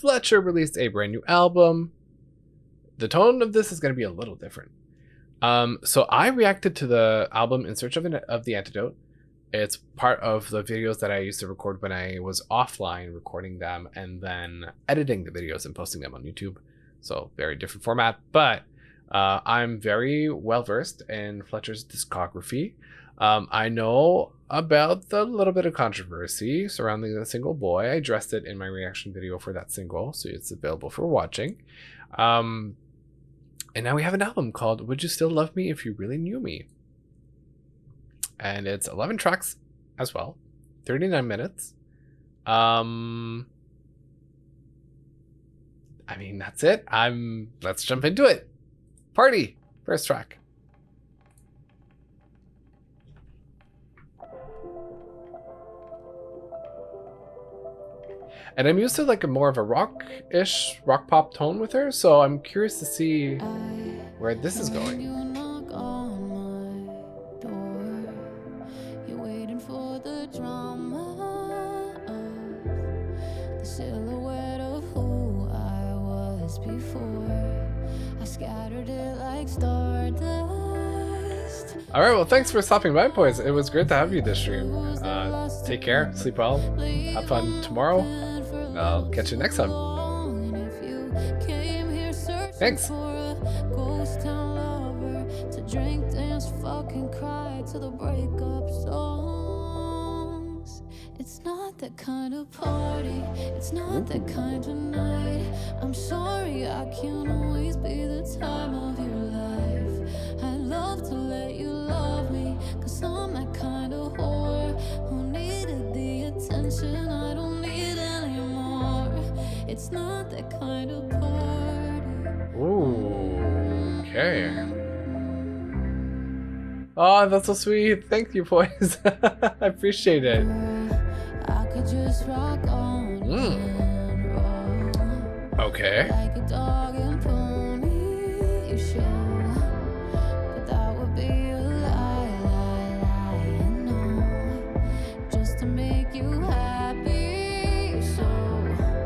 Fletcher released a brand new album. The tone of this is going to be a little different. So I reacted to the album In Search of the Antidote. It's part of the videos that I used to record when I was offline, recording them and then editing the videos and posting them on YouTube. So very different format, but I'm very well versed in Fletcher's discography. I know about the little bit of controversy surrounding the single Boy. I addressed it in my reaction video for that single, so it's available for watching. And now we have an album called Would You Still Love Me If You Really Knew Me? And it's 11 tracks as well, 39 minutes. I mean, that's it. Let's jump into it. Party, first track. And I'm used to like a more of a rock-ish, rock pop tone with her, so I'm curious to see where this is going. All right, well, thanks for stopping by, boys. It was great to have you this stream. Take care, sleep well, have fun tomorrow. I'll catch you next time. Thanks. It's not that kind of party, it's not that kind of night. I'm sorry I can't always be the time of your life. I'd love to let you love me, cause I'm that kind of whore who needed the attention I don't need anymore. It's not that kind of party. Ooh, okay. Oh, that's so sweet. Thank you, boys. I appreciate it. Just rock on and roll. Okay. Like a dog and pony show. But that would be a lie, you know. Just to make you happy. So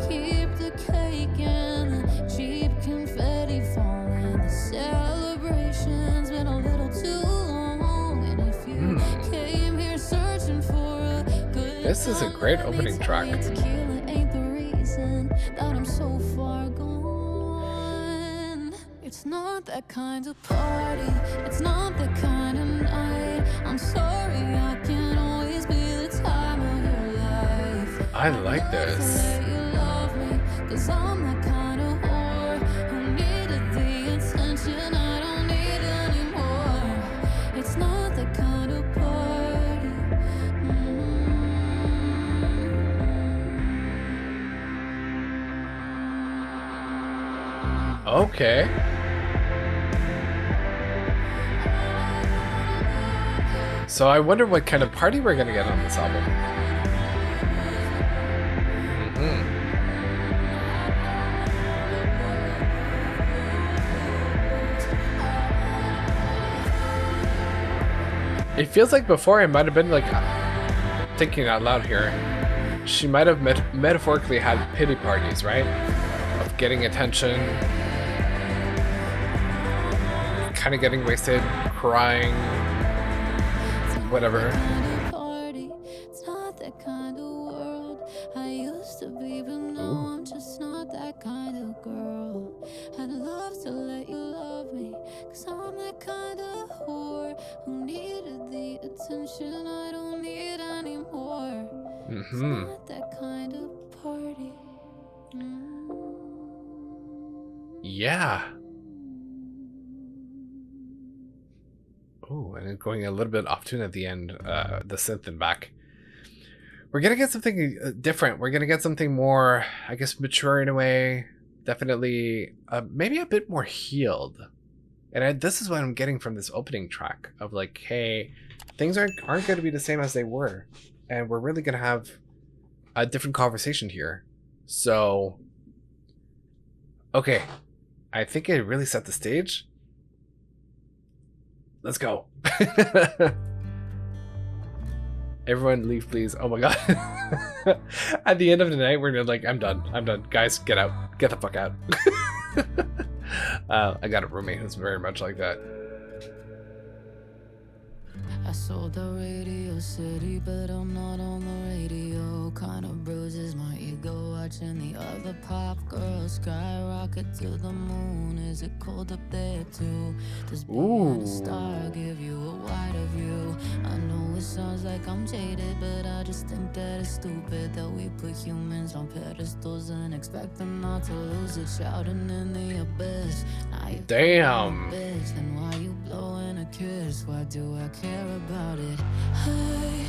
keep the cake and the cheap confetti falling. The celebration's been a little too long. And if you came here searching for a good, this is a great opening track. It's not that kind of party, it's not that kind of night. I'm sorry I can't always be the time of your life. I like this. Cause I'm that kind of whore who needed the attention I don't need anymore. It's not that kind of party. Okay. So I wonder what kind of party we're gonna get on this album. It feels like before I might have been like, thinking out loud here, she might have metaphorically had pity parties, right? Of getting attention, kind of getting wasted, crying, whatever. It's not that kind of world I used to be, but no, I'm just not that kind of girl. I'd love to let you love me, cause I'm that kind of whore who needed the attention I don't need anymore. It's not that kind of party. Yeah. Oh, and then going a little bit off tune at the end, the synth and back. We're gonna get something different. We're gonna get something more, I guess, mature in a way. Definitely, maybe a bit more healed. And this is what I'm getting from this opening track of like, hey, things aren't going to be the same as they were, and we're really gonna have a different conversation here. So, okay, I think it really set the stage. Let's go. Everyone leave, please. Oh my god. At the end of the night, we're like, I'm done. Guys, get out. Get the fuck out. I got a roommate who's very much like that. I sold the Radio City, but I'm not on the radio. Kind of bruises my ego watching the other pop girls skyrocket to the moon. Is it cold up there too? Does being a star give you a wider view? I know it sounds like I'm jaded, but I just think that it's stupid that we put humans on pedestals and expect them not to lose it. Shouting in the abyss. Damn. Bitch, then why you blowing a kiss? Why do I care about it? Hey,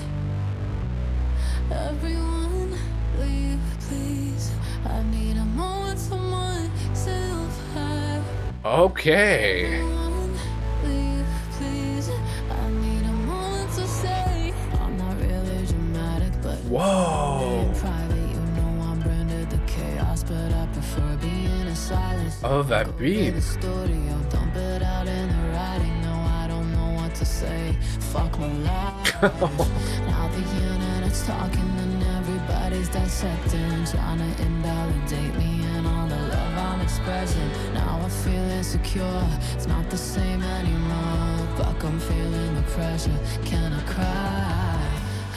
everyone, leave, please. I need a moment to myself. Hey, okay. everyone, leave, please. I need a moment to say I'm not really dramatic, but whoa. in private, you know I'm branded the chaos, but I prefer being in silence. Oh, that beat. The studio, dump it out in the writing. No, I don't know what to say. Fuck my life. Now the internet's talking and everybody's dissecting, trying to invalidate me and all the love I'm expressing. Now I feel insecure. It's not the same anymore. Fuck, I'm feeling the pressure. Can I cry?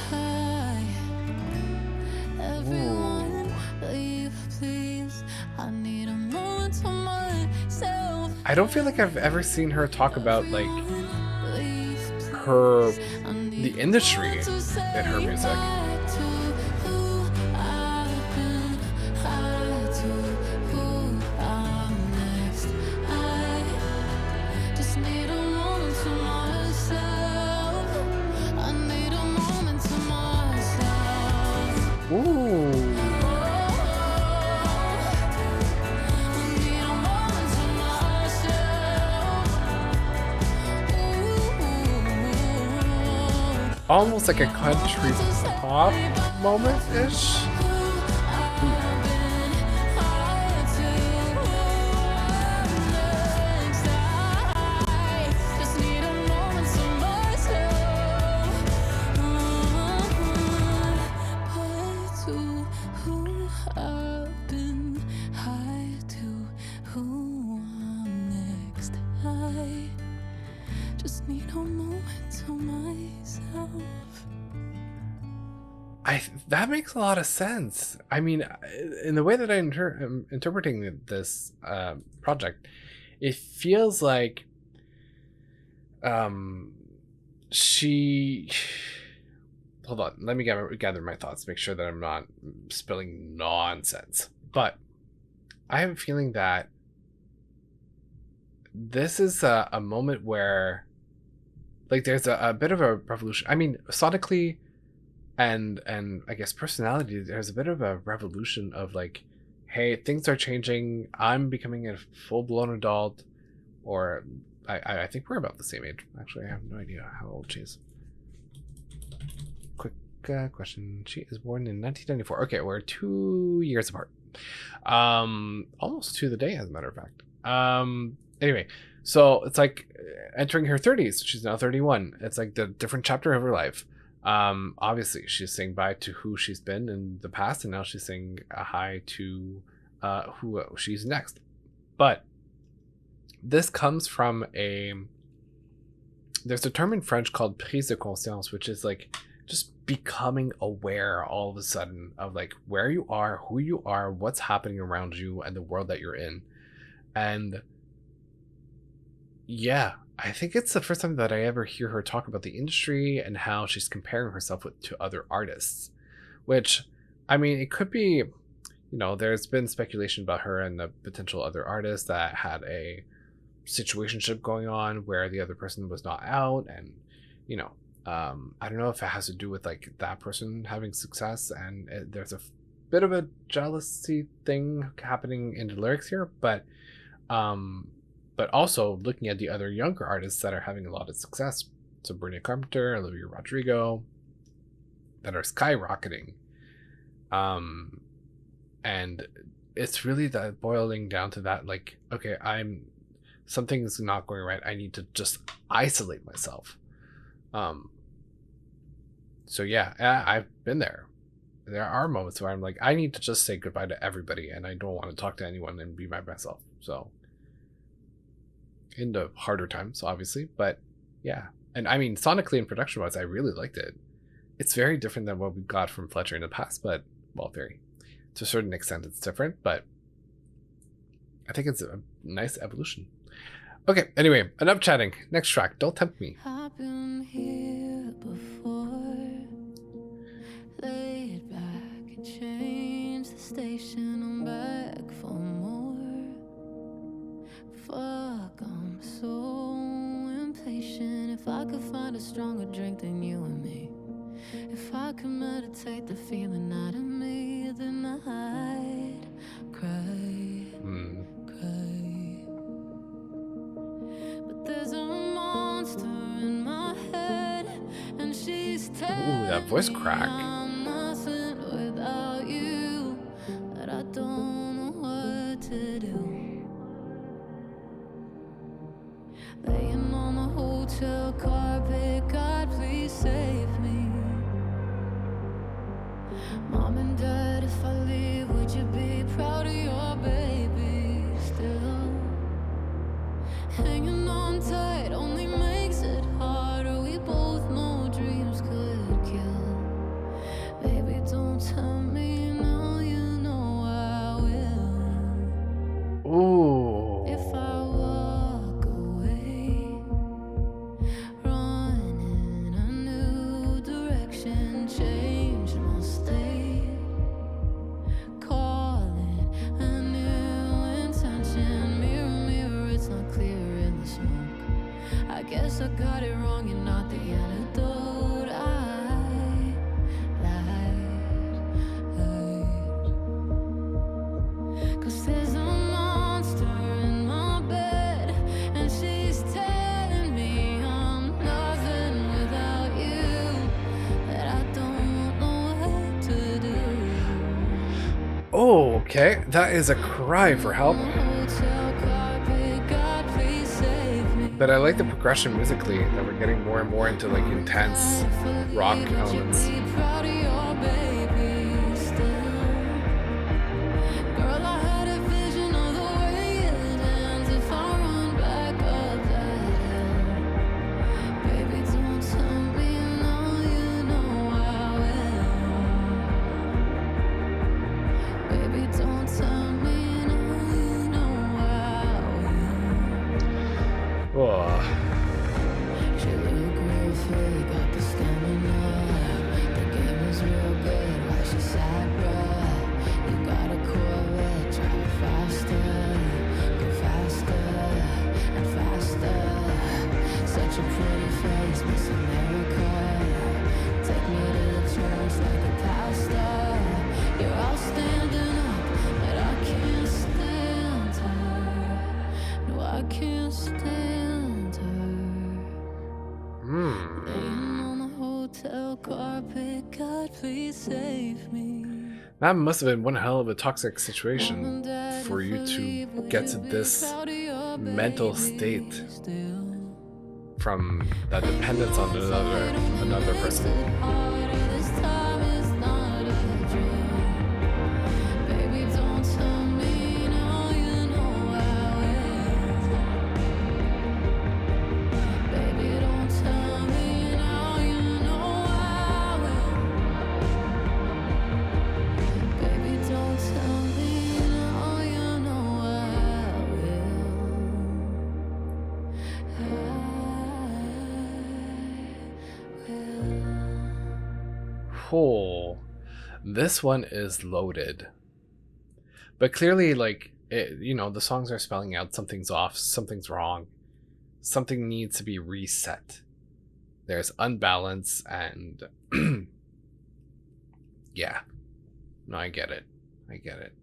Hey, everyone, leave, please. I need a moment to myself. I don't feel like I've ever seen her talk about like her the industry in her music. Ooh. Almost like a country pop moment-ish. That makes a lot of sense. I mean, in the way that I'm interpreting this project, it feels like she... Hold on, let me gather my thoughts, make sure that I'm not spilling nonsense. But I have a feeling that this is a moment where, like, there's a bit of a revolution. I mean, sonically and I guess personality, there's a bit of a revolution of like, hey, things are changing. I'm becoming a full-blown adult, or I think we're about the same age. Actually, I have no idea how old she is. Quick question. She is born in 1994. Okay, we're 2 years apart. Almost to the day, as a matter of fact. Anyway, so it's like entering her 30s. She's now 31. It's like the different chapter of her life. Obviously she's saying bye to who she's been in the past, and now she's saying a hi to who she's next. But this comes from there's a term in French called prise de conscience, which is like just becoming aware all of a sudden of like where you are, who you are, what's happening around you, and the world that you're in. And yeah, I think it's the first time that I ever hear her talk about the industry and how she's comparing herself to other artists, which, I mean, it could be, you know, there's been speculation about her and the potential other artists that had a situationship going on where the other person was not out, and, you know, I don't know if it has to do with like that person having success, and there's a bit of a jealousy thing happening in the lyrics here, but also looking at the other younger artists that are having a lot of success. So Sabrina Carpenter, Olivia Rodrigo, that are skyrocketing. And it's really that boiling down to that, like, okay, something's not going right. I need to just isolate myself. So yeah, I've been there. There are moments where I'm like, I need to just say goodbye to everybody, and I don't want to talk to anyone and be by myself. So in the harder times, obviously, but yeah. And I mean, sonically and production wise, I really liked it. It's very different than what we got from Fletcher in the past, but well, very to a certain extent, it's different. But I think it's a nice evolution. Okay, anyway, enough chatting. Next track, Don't Tempt Me. I've been here before. Lay it back and change the station. I'm back for more. Fuck, I'm so impatient. If I could find a stronger drink than you and me, if I could meditate the feeling out of me, then I'd cry, cry. But there's a monster in my head, and she's telling that voice crack. me I'm nothing without you, that I don't know what to do. Laying on the hotel carpet, God please save me. Mom and Dad, if I leave, would you be proud of your baby still? Hanging on tight only makes it harder. We both know dreams could kill. Baby, don't tell me now, you know I will. Ooh. If I walk away, run in a new direction, change my state, calling a new intention. Mirror, mirror, it's not clear in the smoke. I guess I got it wrong, you're not the antidote. I lied. 'Cause there's a monster in my bed, and she's telling me I'm nothing without you, that I don't know what to do. Oh, okay. That is a cry for help. Hotel carpet, God please save me. But I like the progression musically, that we're getting more and more into like intense rock elements. Be proud of your baby still. Girl, I had a vision of the way it ends if I run back up that hill. Baby, don't tell me now, you know I will. Baby, don't tell me now, you know I will. Oh. She look real fake, got the stamina. The game is real good, why she sad, bruh? You got a Corvette, drive faster, go faster and faster. Such a pretty face, Miss America. Take me to the church like a pastor. You're all standing up, but I can't stand her. No, I can't stand her. Laying on the hotel carpet, God please save me. That must have been one hell of a toxic situation for you to get to this mental state from that dependence on another person. This time is not a dream. Baby, don't tell me now, you know I will. Baby, don't tell me now, you know I will. Baby, don't tell me now, you know I will. Oh, this one is loaded. But clearly, like, it, you know, the songs are spelling out something's off, something's wrong, something needs to be reset. There's unbalance, and yeah, no, I get it. I get it.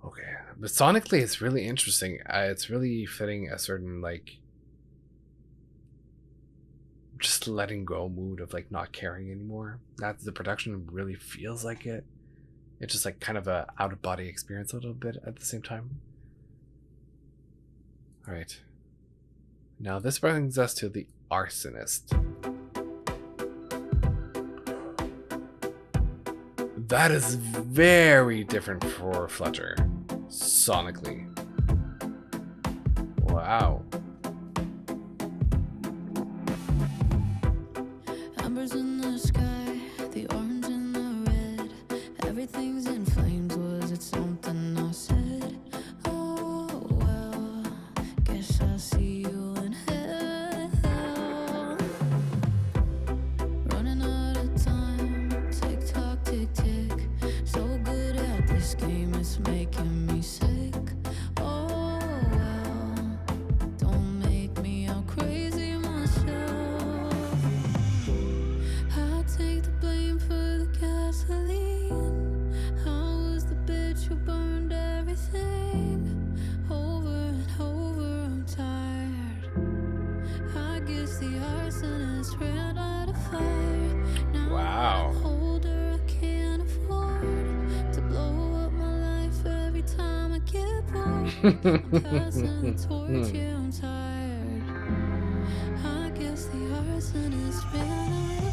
Okay, but sonically, it's really interesting. It's really fitting a certain, like, just letting go mood of like not caring anymore. That's the production really feels like it. It's just like kind of a out of body experience a little bit at the same time. All right. Now this brings us to the Arsonist. That is very different for Fletcher, sonically. Wow. Embers in the sky, the orange and the red. Everything's in flames, was it something I said? Oh, well, guess I'll see you in hell. Running out of time, tick tock, tick tick. So good at this game, it's making me sick. Oh, well, don't make me out crazy myself. I'll take the blame for the gasoline. I was the bitch who burned everything. Over and over, I'm tired. I guess the arsonist ran out of fire. Now Wow. I'm older, I can't afford to blow up my life every time I get bored. I'm passing the torch, yeah, I'm tired. I guess the arsonist ran out of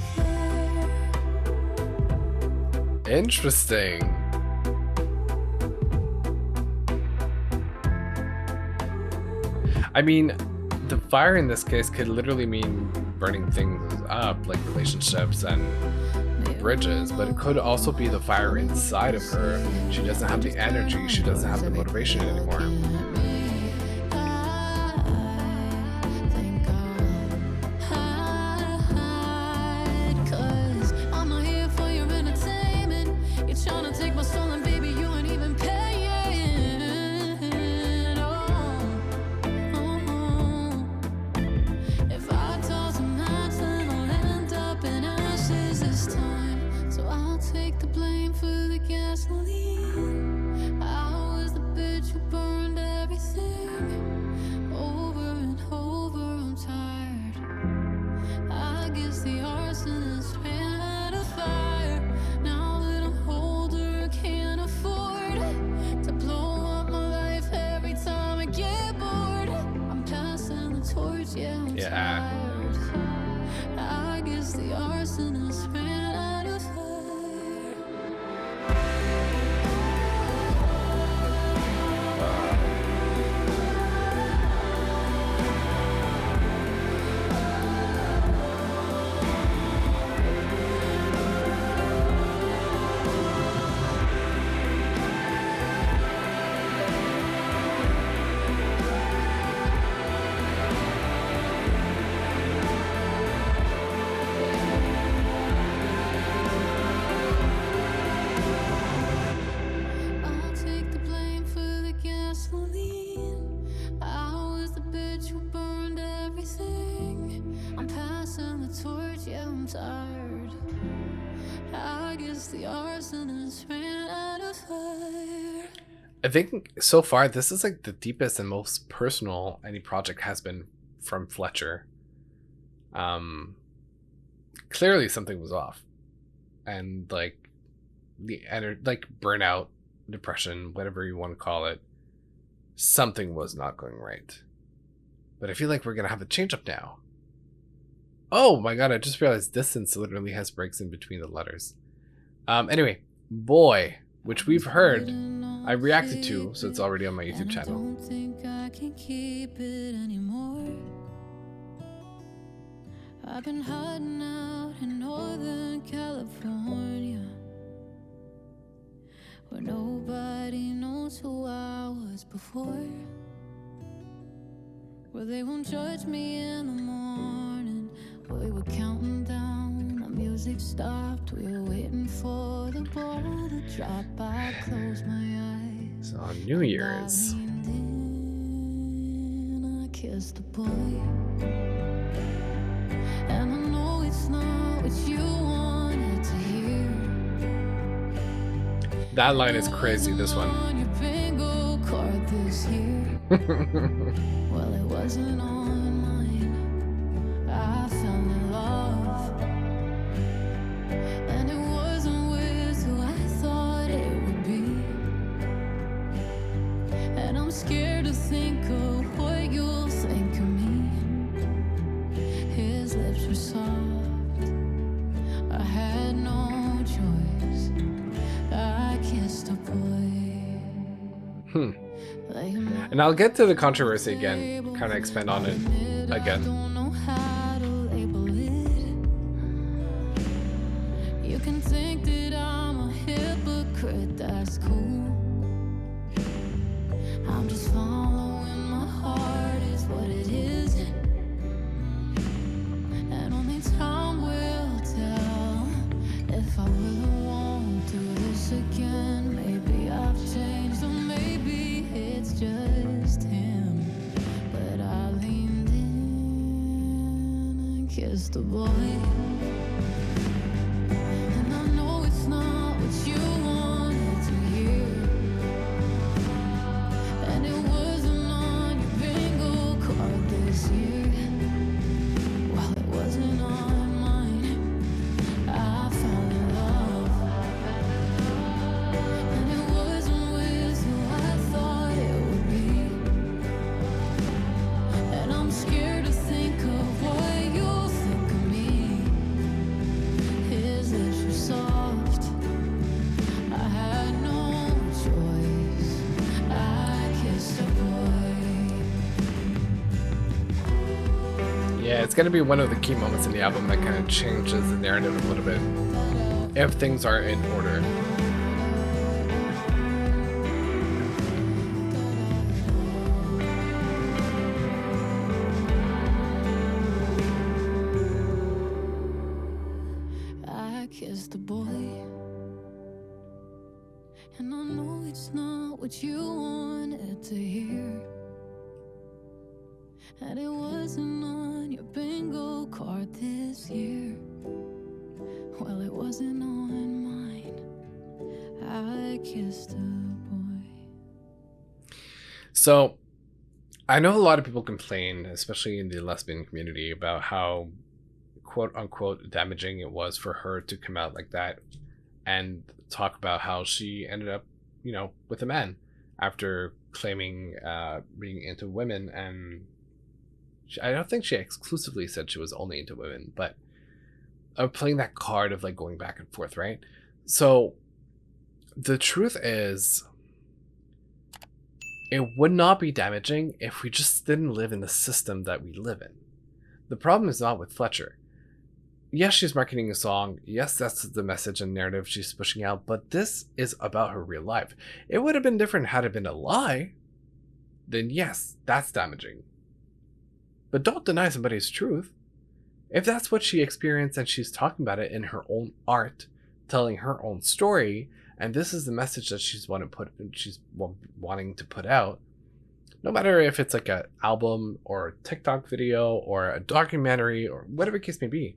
fire. Interesting. I mean, the fire in this case could literally mean burning things up, like relationships and bridges, but it could also be the fire inside of her. She doesn't have the energy, she doesn't have the motivation anymore. Yeah. I guess the arsonist ran out of fire. Tired. I guess the arsonist ran out of fire. I think so far this is like the deepest and most personal any project has been from Fletcher. Clearly something was off, and like like burnout, depression, whatever you want to call it, something was not going right. But I feel like we're gonna have a change up now. Oh my god, I just realized distance literally has breaks in between the letters. Anyway, Boy, which we've heard, I reacted to, so it's already on my YouTube channel. I don't think I can keep it anymore. I've been hiding out in Northern California, where nobody knows who I was before, where they won't judge me in the morning. We were counting down, the music stopped, we were waiting for the ball to drop. I closed my eyes. So on New Year's. I leaned in, I kissed the boy, and I know it's not what you wanted to hear. That line is crazy, this one. On your bingo card this year. Well, it wasn't on mine. I fell in love, and it wasn't with who I thought it would be. And I'm scared to think of what you'll think of me. His lips were soft, I had no choice. And I'll get to the controversy again, kind of expand on it again. You can think that I'm a hypocrite, that's cool. I'm just following my heart is what it is. And only time will tell if I will or won't do this again. Maybe I've changed or maybe it's just him. But I leaned in and kissed the boy. And I know it's not what you wanted to hear. And it wasn't on your bingo card this year. Well, it wasn't on mine. I fell in love. And it wasn't with who I thought it would be. And I'm scared to think of what you'll think of me. His lips were soft. I had no choice. I kissed a boy. Yeah, it's gonna be one of the key moments in the album that kind of changes the narrative a little bit, if things are in order. I kissed the boy. And I know it's not what you wanted to hear. And it wasn't on your bingo card this year. Well, it wasn't on mine. I kissed a boy. So, I know a lot of people complain, especially in the lesbian community, about how quote unquote damaging it was for her to come out like that and talk about how she ended up, with a man after claiming being into women. And I don't think she exclusively said she was only into women, but playing that card of like going back and forth, right? So the truth is, it would not be damaging if we just didn't live in the system that we live in. The problem is not with Fletcher. Yes, she's marketing a song. Yes, that's the message and narrative she's pushing out, but this is about her real life. It would have been different had it been a lie. Then yes, that's damaging. But don't deny somebody's truth. If that's what she experienced and she's talking about it in her own art, telling her own story, and this is the message that she's wanting to put out, no matter if it's like an album or a TikTok video or a documentary or whatever the case may be,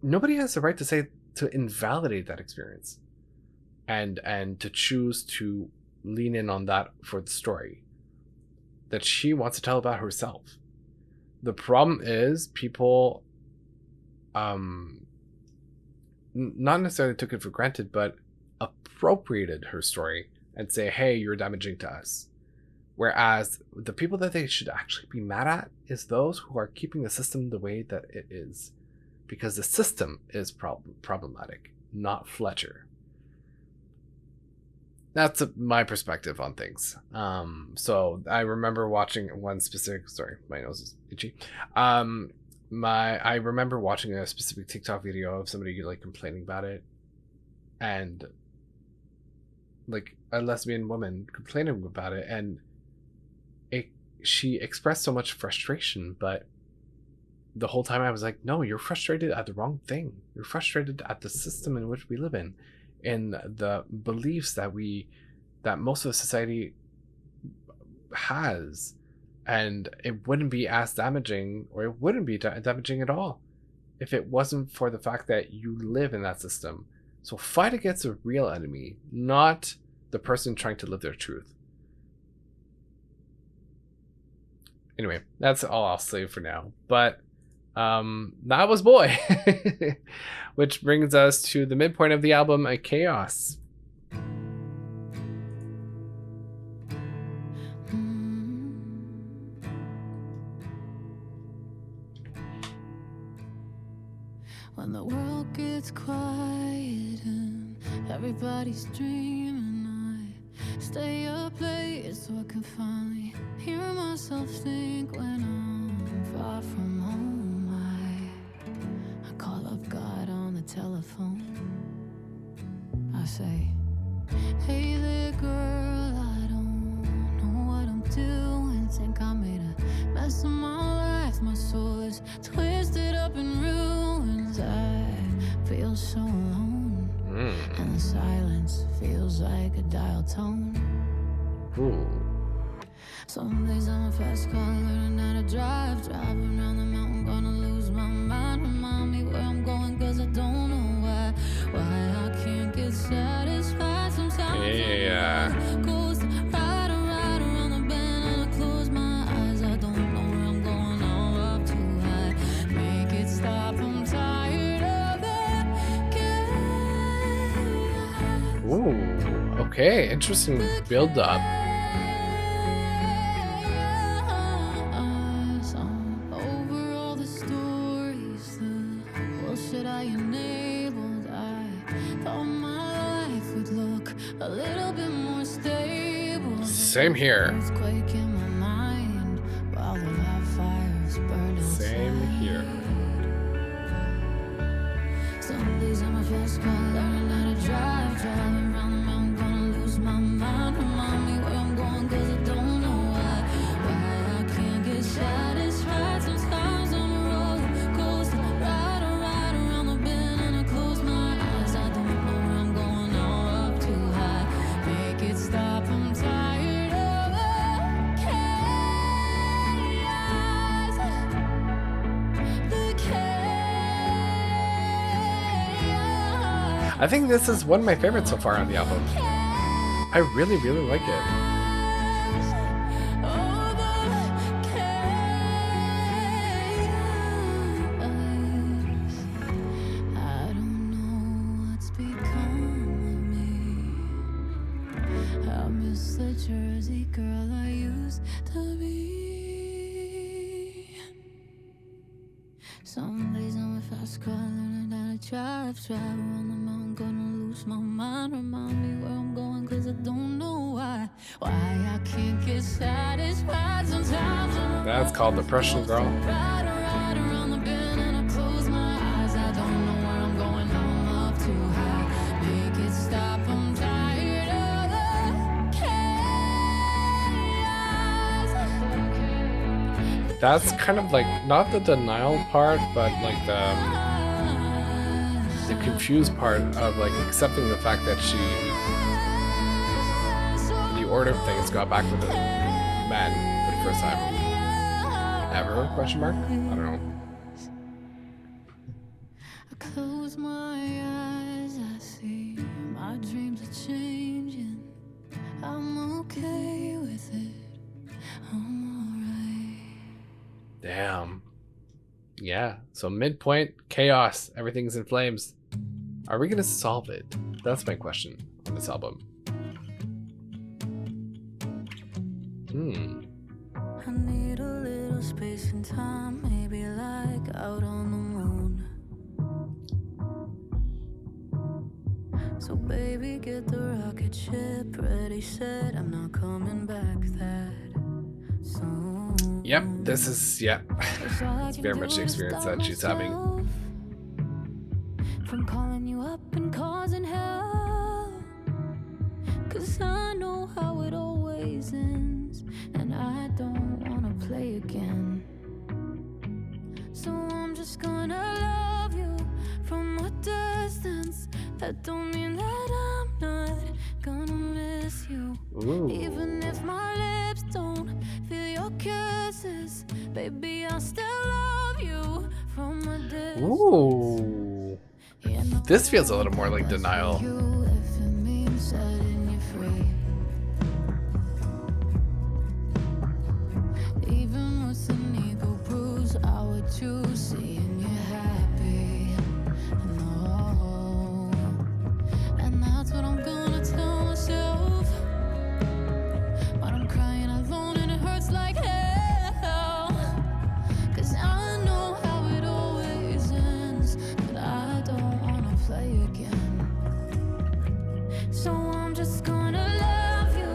nobody has the right to invalidate that experience and to choose to lean in on that for the story that she wants to tell about herself. The problem is people not necessarily took it for granted, but appropriated her story and say, hey, you're damaging to us. Whereas the people that they should actually be mad at is those who are keeping the system the way that it is. Because the system is problematic, not Fletcher. That's my perspective on things. So I remember watching one specific, sorry, my nose is itchy. I remember watching a specific TikTok video of somebody like complaining about it, and like a lesbian woman complaining about it, and she expressed so much frustration, but the whole time I was like, no, you're frustrated at the wrong thing. You're frustrated at the system in which we live in the beliefs that most of the society has. And it wouldn't be as damaging, or it wouldn't be damaging at all if it wasn't for the fact that you live in that system. So fight against the real enemy, not the person trying to live their truth. Anyway, that's all I'll say for now. But that was Boy. Which brings us to the midpoint of the album, A Chaos. When the world gets quiet and everybody's dreaming, stay up late so I can finally hear myself think when I'm far from home. I call up God on the telephone. I say, hey there girl, I don't know what I'm doing. Think I made a mess of my life. My soul is twisted up in ruins. I feel so alone. And the silence feels like a dial tone. Ooh. Some days I'm a fast car, learning how to drive. Driving around the mountain, gonna lose my mind. Remind me where I'm going, cause I don't know why I can't get satisfied. Sometimes Yeah. goes right around the bend, and I close my eyes. I don't know where I'm going, all up too high. Make it stop, I'm tired of it. Ooh. Okay, interesting build up. A little bit more stable. Same here. Earthquake in my mind while the wildfires burn outside. Same here. Some days I'm a fast car, learning how to drive. Driving around the mountain, gonna lose my mind. Remind me where I'm going, cause I don't know why I can't get satisfied. Sometimes on the road, coast right around the bend, and I close my eyes. I don't know where I'm going, all up too high. Make it stop, I'm tired of the chaos. I think this is one of my favorites so far on the album. I really, really like it. Jersey girl I used to be. Some days I'm a fast car, learning how to drive around the mountain, gonna lose my mind. Remind me where I'm going, cause I don't know why I can't get satisfied. Sometimes That's called Depression, girl. Right around the bend, and I close my eyes. I don't know where I'm going, I'm up too high. Make it stop, I'm tired of That's kind of like not the denial part, but like the confused part of like accepting the fact that she, the order of things, got back with a man for the first time ever? Question mark? I don't know. I close my eyes, I see my dreams are changing. I'm okay with it. I'm Damn. Yeah. So midpoint, chaos. Everything's in flames. Are we gonna solve it? That's my question on this album. I need a little space and time, maybe like out on the moon. So baby, get the rocket ship ready, set. I'm not coming back that soon. Yep, this is, yeah. It's very much the experience that she's having. From calling you up and causing hell, cause I know how it always ends, and I don't wanna play again. So I'm just gonna love you from a distance. That don't mean that I'm not gonna miss you. Ooh. Even if my lips don't feel your kisses, baby, I'll still love you from a distance. Ooh. Yeah, no, This feels a little more like denial. you if it means setting you free. Even with an ego bruise, I would choose seeing you happy. No, and that's what I'm gonna tell myself. But I'm crying alone and it hurts like hell. Cause I know how it always ends, but I don't wanna play again. So I'm just gonna love you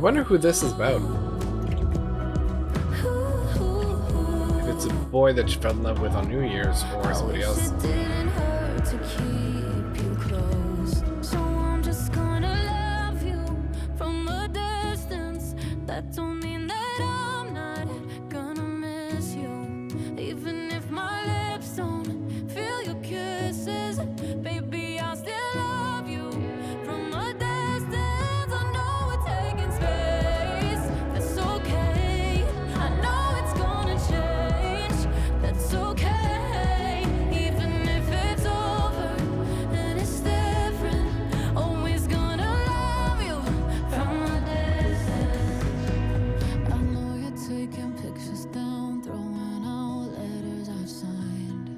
wonder who this is about. If it's a boy that you fell in love with on New Year's or somebody else. It didn't hurt to keep you close, so I'm just gonna love you from a distance. That don't mean that I'm not gonna miss you, even if my lips don't feel your kisses. Baby, I'll still love you from a distance. I know we're taking space, that's okay. I know it's gonna change, that's okay. Even if it's over and it's different, always gonna love you from a distance. I know you're taking pictures down, throwing out letters I've signed.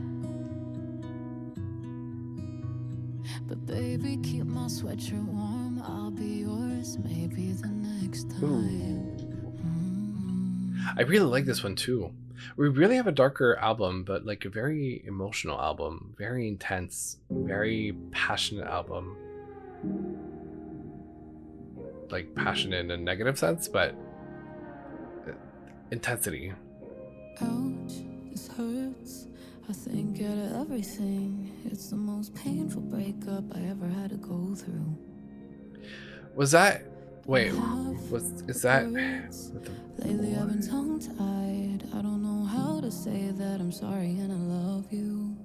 But baby, keep my sweatshirt warm. I'll be yours maybe the next time. I really like this one too. We really have a darker album, but like a very emotional album, very intense, very passionate album. Like passionate in a negative sense, but intensity. Ouch, this hurts. I think out of everything, it's the most painful breakup I ever had to go through. Was that? Wait, is that? Lately I've been tongue-tied. I don't know how to say that I'm sorry and I love you.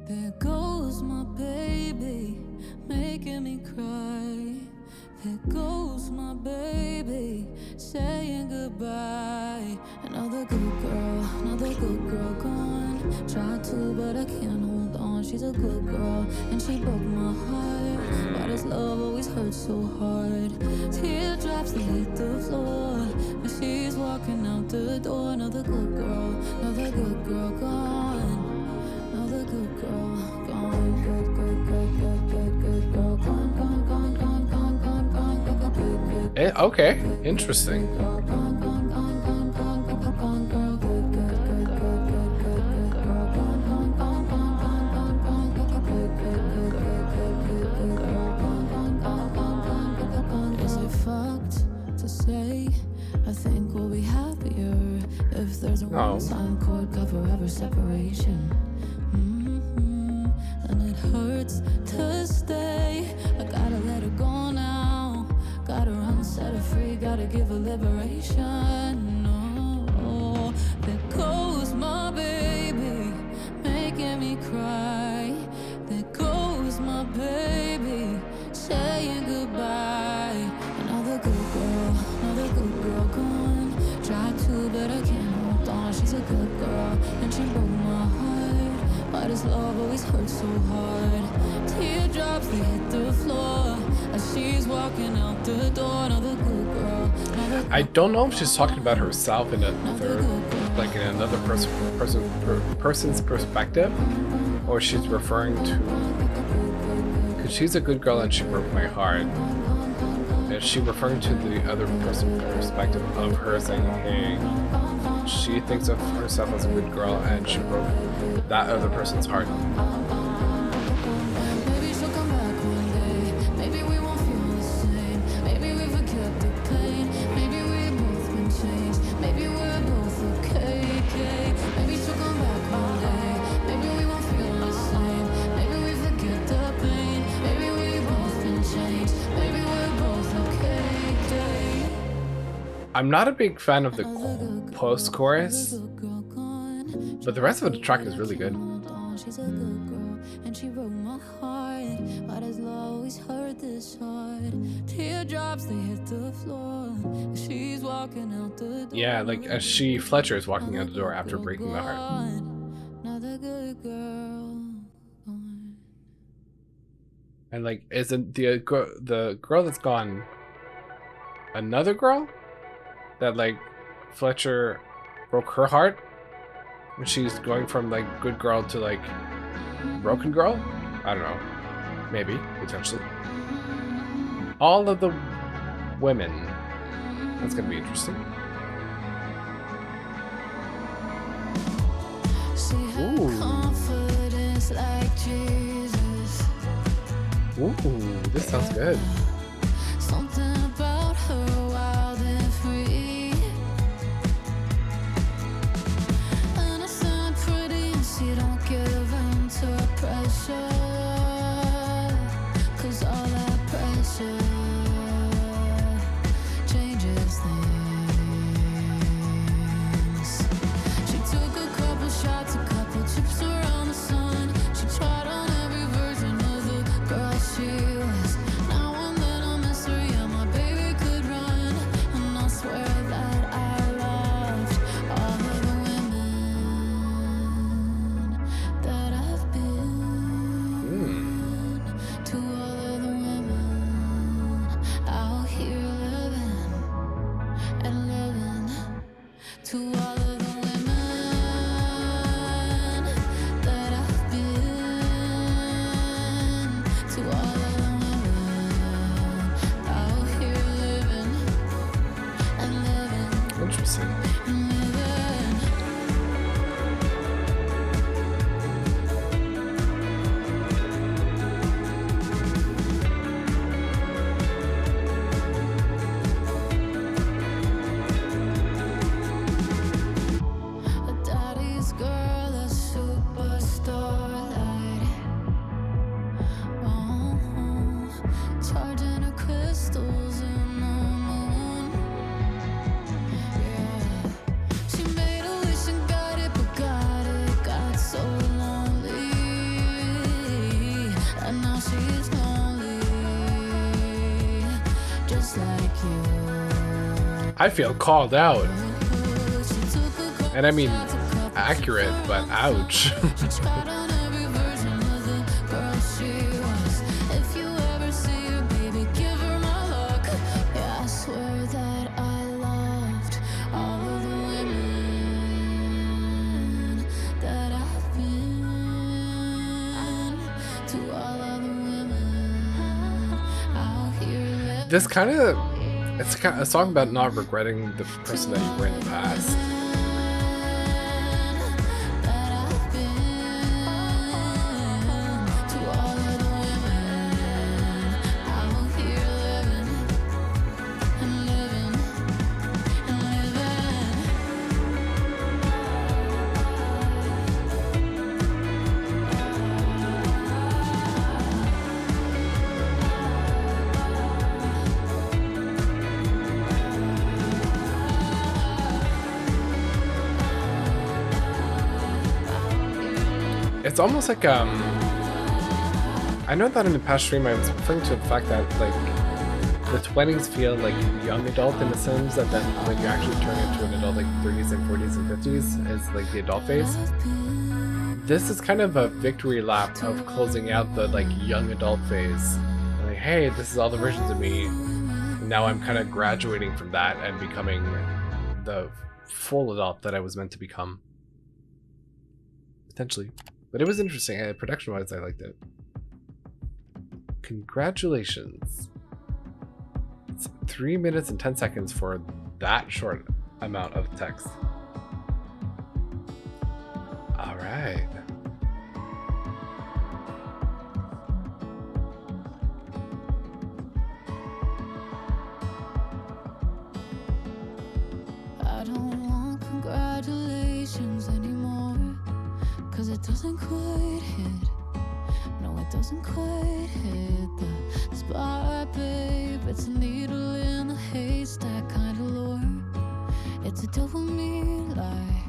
There goes my baby, making me cry. There goes my baby, saying goodbye. Another good girl gone. Tried to, but I can't hold on. She's a good girl, and she broke my heart. Why does love always hurt so hard? Teardrops, they hit the floor as she's walking out the door. Another good girl gone. Another good girl gone. Good girl gone, gone, gone, gone, gone, gone, gone, gone, good. Okay, interesting. Is it fucked to say? I think we'll be happier if there's a one-time chord cover ever separation. And it hurts to stay. I gotta let her go now. Gotta run, set her free. Gotta give her liberation. No, there goes my baby, making me cry. There goes my baby, saying goodbye. Another good girl gone. Tried to, but I can't hold on. She's a good girl, and she broke my heart. Why does love always hurt so hard? Teardrops, they hit the floor as she's walking out the door. Another good girl. I don't know if she's talking about herself in another, like in another person's perspective, or she's referring to, because she's a good girl and she broke my heart. Is she referring to the other person's perspective of her saying, hey, she thinks of herself as a good girl and she broke that other person's heart? Maybe she'll come back one day. Maybe we won't feel the same. Maybe we forget the pain. Maybe we've both been changed. Maybe we're both okay. Maybe she'll come back one day. Maybe we won't feel the same. Maybe we forget the pain. Maybe we've both been changed. Maybe we're both okay. I'm not a big fan of the post-chorus, but the rest of the track is really good. She's a good girl, and she broke my heart. Why does love always hurt this hard? Teardrops, they hit the floor. She's walking out the door. Yeah, like as Fletcher is walking out the door after breaking the heart. Another good girl. And like, isn't the girl that's gone another girl that like Fletcher broke her heart? When she's going from like good girl to like broken girl? I don't know. Maybe, potentially. All of the women. That's gonna be interesting. Ooh. Ooh, this sounds good. Something about just like you. I feel called out. She took a couple And I mean, shots, a couple accurate, but ouch. She tried on every version of the girl she was. If you ever see her, baby, give her my luck. Yeah, I swear that I loved all of the women that I've been to. All of the women out here living. This kind of, it's kind of a song about not regretting the person that you were in the past. It's almost like I know that in the past stream I was referring to the fact that like the 20s feel like young adult in the sense that then when you actually turn into an adult, like 30s and 40s and 50s is like the adult phase. This is kind of a victory lap of closing out the like young adult phase. Like, hey, this is all the versions of me. Now I'm kind of graduating from that and becoming the full adult that I was meant to become. Potentially. But it was interesting. Production-wise, I liked it. Congratulations. It's 3 minutes and 10 seconds for that short amount of text. All right. I don't want congratulations anymore, 'cause it doesn't quite hit. No, it doesn't quite hit the spot, babe. It's a needle in the haystack kind of lore. It's a dopamine lie,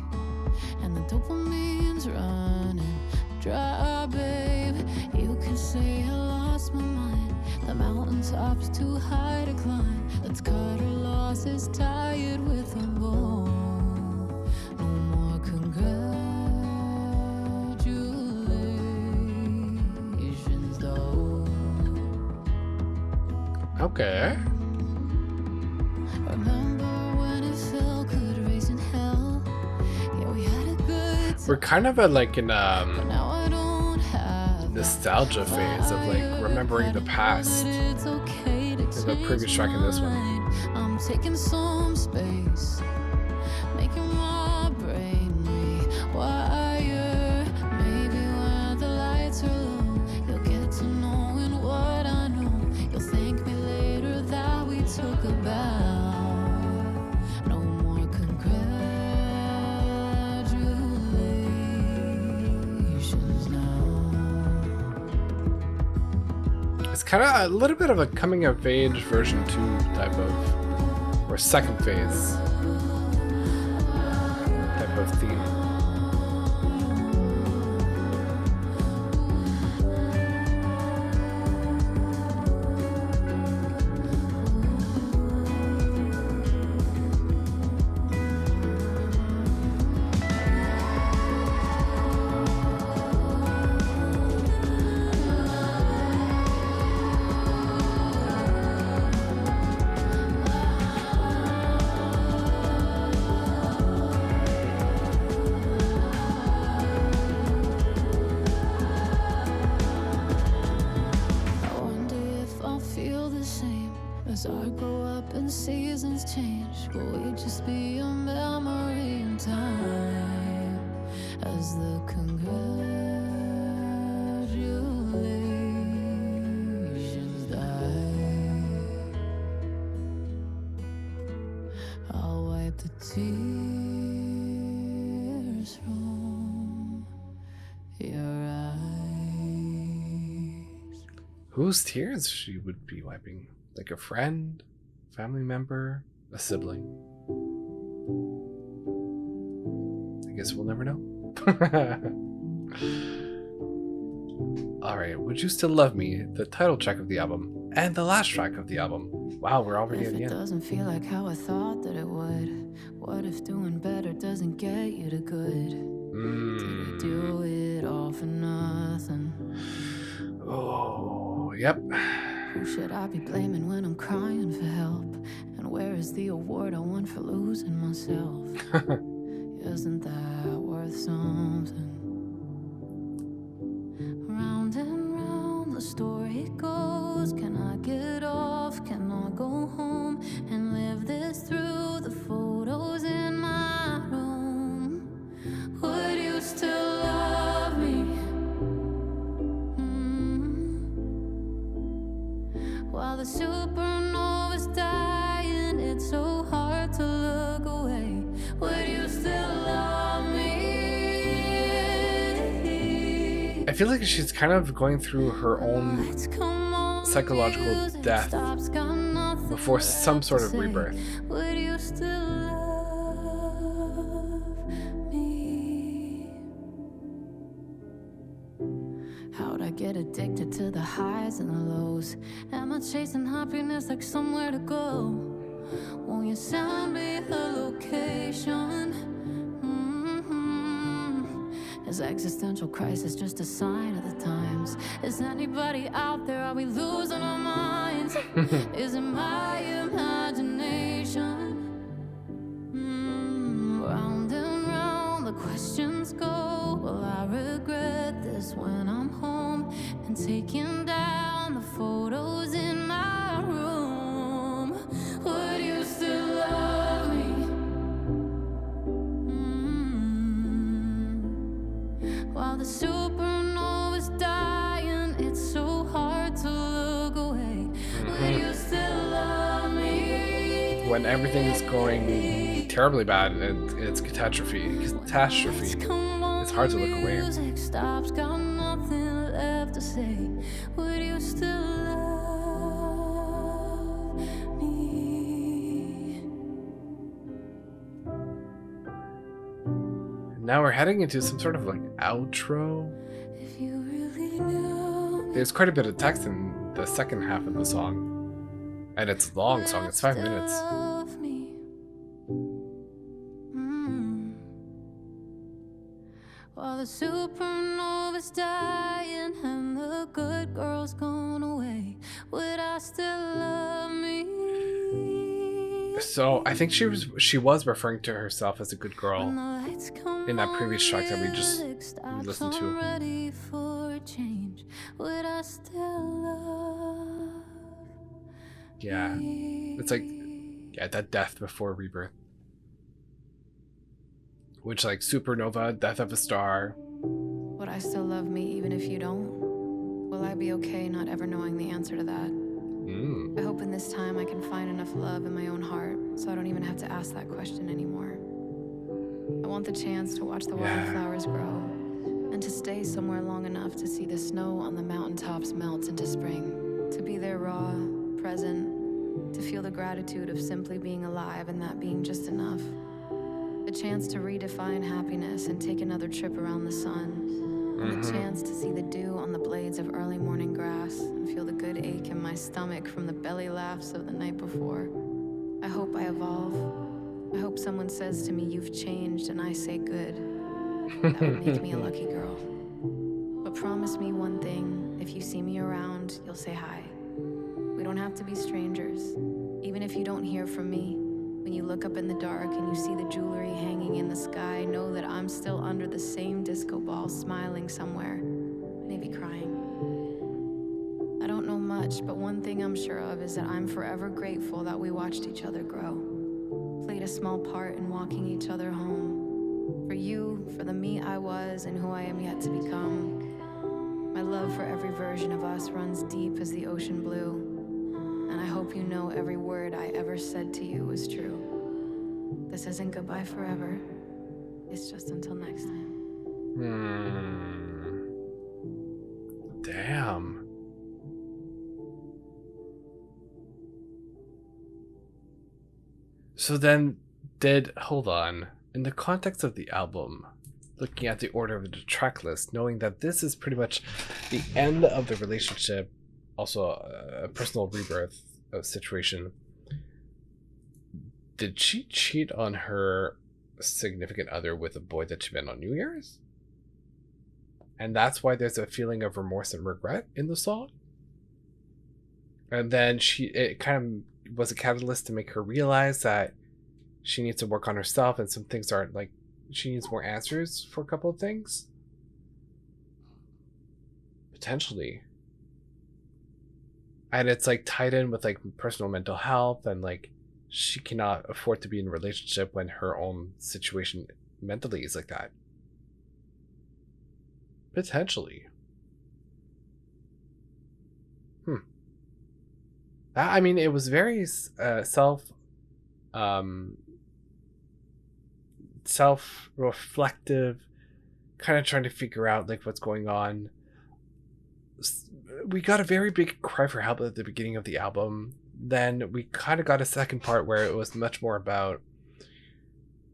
and the dopamine's running dry, babe. You can say I lost my mind. The mountaintop's too high to climb. Let's cut our losses, tie it with a bow. No more congratulations, though. Okay. Remember when it felt good raising hell? Yeah, we had a good We're kind of at like an now I don't have nostalgia phase of like remembering the past. It's okay to The previous track in this one. I'm taking some space, making my brain rewire. Maybe when the lights are low, you'll get to knowing what I know. You'll thank me later that we took a bow. No more congratulations now. It's kind of a little bit of a coming of age version 2 type of, or second phase type of theme. I wonder if I'll feel the same as I grow up and seasons change. Will we just be a memory in time as the congratulations die? I'll wipe the tears from your eyes. Whose tears she would be wiping? Like a friend, family member, a sibling? I guess we'll never know. Alright, Would You Still Love Me, the title track of the album, and the last track of the album. Wow, we're already If at the it end. doesn't feel like how I thought that it would, what if doing better doesn't get you to good? Did I do it all for nothing? Oh, yep. Who should I be blaming when I'm crying for help? And where is the award I won for losing myself? Isn't that worth something? Round and round the story goes. Can I get off? Can I go home and live this through the photos in my room? Would you still love me? While the supernova's dying, it's so hard to look away. Would you still love me? I feel like she's kind of going through her own psychological death before some sort of rebirth. Would you still love me? How'd I get addicted to the highs and the lows? Am I chasing happiness like somewhere to go? Won't you send me a location? Is existential crisis just a sign of the times? Is anybody out there? Are we losing our minds? Is it my imagination? Round and round the questions go. Will I regret this when I'm home and taking down the photos in my room? Would you still love me? While the supernova's dying, it's so hard to look away. Would you still love me? When everything's going terribly bad and it's catastrophe, it's hard to look away. Music stops, got nothing left to say. Would you still love me? Now we're heading into some sort of like outro. If you really knew me, There's quite a bit of text in the second half of the song. And it's a long song, it's 5 minutes. love me. While the supernova's dying and the good girl's gone away, would I still love me? So I think she was referring to herself as a good girl When the lights come in that previous track that we just music stops, listened to. I'm ready for a change. Would I still love Yeah. me? It's like, yeah, that death before rebirth. Which, like, supernova, death of a star. Would I still love me even if you don't? Will I be okay not ever knowing the answer to that? I hope in this time I can find enough love in my own heart so I don't even have to ask that question anymore. I want the chance to watch the wildflowers grow and to stay somewhere long enough to see the snow on the mountaintops melt into spring, to be there raw, present, to feel the gratitude of simply being alive and that being just enough. The chance to redefine happiness and take another trip around the sun. And the chance to see the dew on the blades of early morning grass and feel the good ache in my stomach from the belly laughs of the night before. I hope I evolve. I hope someone says to me, "You've changed," and I say, "Good." That would make me a lucky girl. But promise me one thing: if you see me around, you'll say hi. We don't have to be strangers. Even if you don't hear from me, when you look up in the dark and you see the jewelry hanging in the sky, know that I'm still under the same disco ball, smiling somewhere, maybe crying. I don't know much, but one thing I'm sure of is that I'm forever grateful that we watched each other grow, played a small part in walking each other home. For you, for the me I was and who I am yet to become. My love for every version of us runs deep as the ocean blue. And I hope you know every word I ever said to you was true. This isn't goodbye forever. It's just until next time. Damn. So then, hold on. In the context of the album, looking at the order of the track list, knowing that this is pretty much the end of the relationship, also a personal rebirth, situation. Did she cheat on her significant other with a boy that she met on New Year's? And that's why there's a feeling of remorse and regret in the song. And then it kind of was a catalyst to make her realize that she needs to work on herself, and some things aren't like, she needs more answers for a couple of things. Potentially. And it's like tied in with like personal mental health, and like she cannot afford to be in a relationship when her own situation mentally is like that. Potentially. I mean, it was very self-reflective, kind of trying to figure out like what's going on. We got a very big cry for help at the beginning of the album. Then we kind of got a second part where it was much more about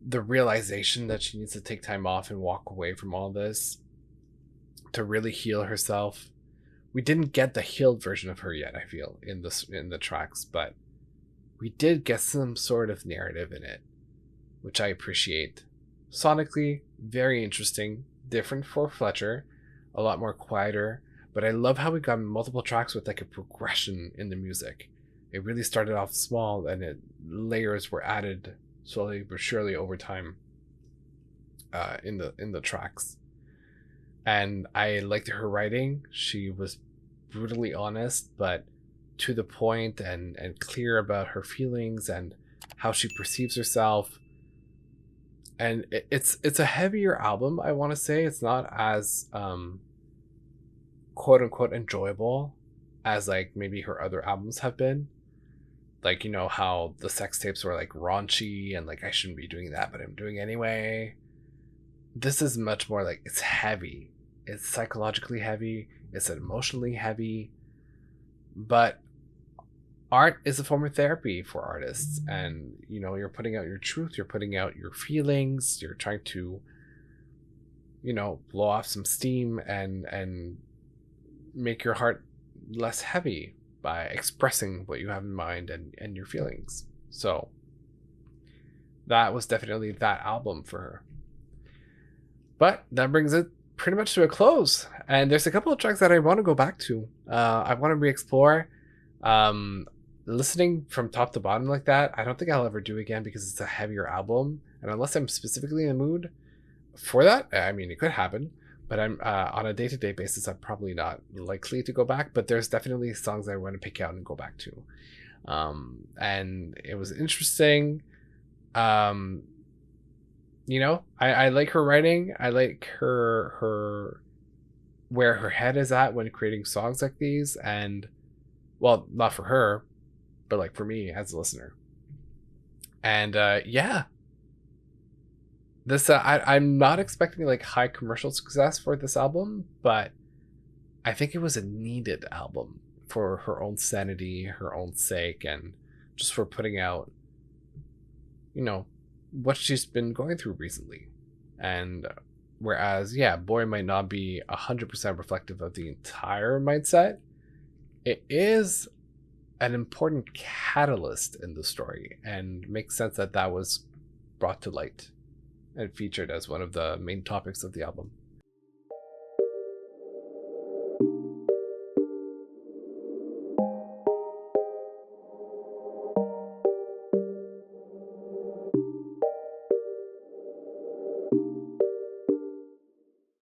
the realization that she needs to take time off and walk away from all this to really heal herself. We didn't get the healed version of her yet, I feel, in the tracks, but we did get some sort of narrative in it, which I appreciate. Sonically, very interesting, different for Fletcher, a lot more quieter, but I love how we got multiple tracks with like a progression in the music. It really started off small, and layers were added slowly but surely over time in the tracks. And I liked her writing. She was brutally honest, but to the point, and clear about her feelings and how she perceives herself. And it's a heavier album, I want to say. It's not as quote unquote enjoyable as like maybe her other albums have been. Like, you know how the sex tapes were like raunchy and like I shouldn't be doing that, but I'm doing anyway. This is much more like, it's heavy. It's psychologically heavy. It's emotionally heavy. But art is a form of therapy for artists. And, you know, you're putting out your truth. You're putting out your feelings. You're trying to, you know, blow off some steam and make your heart less heavy by expressing what you have in mind and your feelings. So that was definitely that album for her. But that brings it pretty much to a close. And there's a couple of tracks that I want to go back to. I want to re-explore. Listening from top to bottom like that, I don't think I'll ever do again because it's a heavier album. And unless I'm specifically in the mood for that, I mean, it could happen. But I'm on a day-to-day basis, I'm probably not likely to go back. But there's definitely songs I want to pick out and go back to. And it was interesting. You know, I like her writing. I like her where her head is at when creating songs like these. And, well, not for her, but like for me as a listener. And yeah. This I'm not expecting like high commercial success for this album, but I think it was a needed album for her own sanity, her own sake, and just for putting out, you know, what she's been going through recently. And whereas, yeah, Boy might not be 100% reflective of the entire mindset, it is an important catalyst in the story, and makes sense that that was brought to light and featured as one of the main topics of the album.